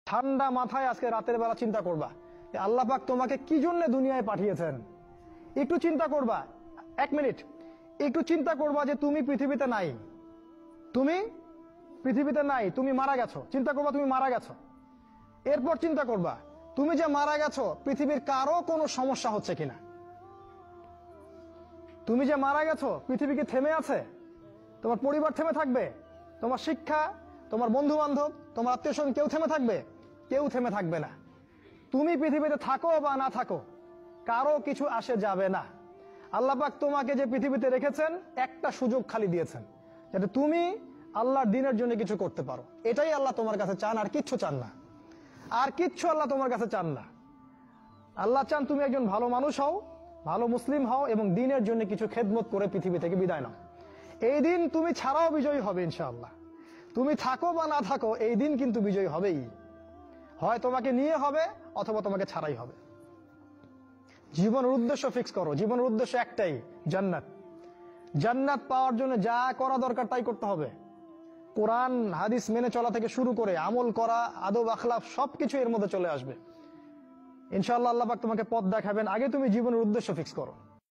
ঠান্ডা মাথায় আজকে রাতের বেলা চিন্তা করবা আল্লাহ পাক তোমাকে কি জন্য দুনিয়ায় পাঠিয়েছেন। একটু চিন্তা করবা, 1 মিনিট একটু চিন্তা করবা যে তুমি পৃথিবীতে নাই, তুমি পৃথিবীতে নাই, তুমি মারা গেছো। চিন্তা করবা তুমি মারা গেছো। এরপর চিন্তা করবা তুমি যে মারা গেছো পৃথিবীর কারো কোনো সমস্যা হচ্ছে কিনা। তুমি যে মারা গেছো পৃথিবী কি থেমে আছে? তোমার পরিবার থেমে থাকবে? তোমার শিক্ষা, তোমার বন্ধু বান্ধব, তোমার আত্মীয় স্বজন কেউ থেমে থাকবে? কেউ থেমে থাকবে না। তুমি পৃথিবীতে থাকো বা না থাকো কারো কিছু আসে যাবে না। আল্লাহ পাক তোমাকে যে পৃথিবীতে রেখেছেন একটা সুযোগ খালি দিয়েছেন যাতে তুমি আল্লাহর দ্বীনের জন্য কিছু করতে পারো। এটাই আল্লাহ তোমার কাছে চান, আর কিচ্ছু চান না। আর কিচ্ছু আল্লাহ তোমার কাছে চান না। আল্লাহ চান তুমি একজন ভালো মানুষ হও, ভালো মুসলিম হও এবং দ্বীনের জন্য কিছু খেদমত করে পৃথিবী থেকে বিদায় নাও। এই দিন তুমি ছাড়াও বিজয়ী হবে ইনশাআল্লাহ। তুমি থাকো বা না থাকো এই দিন কিন্তু বিজয়ী হবেই। হয় তোমাকে নিয়ে হবে অথবা তোমাকে ছাড়াই হবে। জীবনের উদ্দেশ্য ফিক্স করো। জীবনের উদ্দেশ্য একটাই, জান্নাত। জান্নাত পাওয়ার জন্য যা করা দরকার তাই করতে হবে। কোরআন হাদিস মেনে চলা থেকে শুরু করে আমল করা, আদব আখলাক সবকিছু এর মধ্যে চলে আসবে ইনশাআল্লাহ। আল্লাহ পাক তোমাকে পথ দেখাবেন। আগে তুমি জীবনের উদ্দেশ্য ফিক্স করো।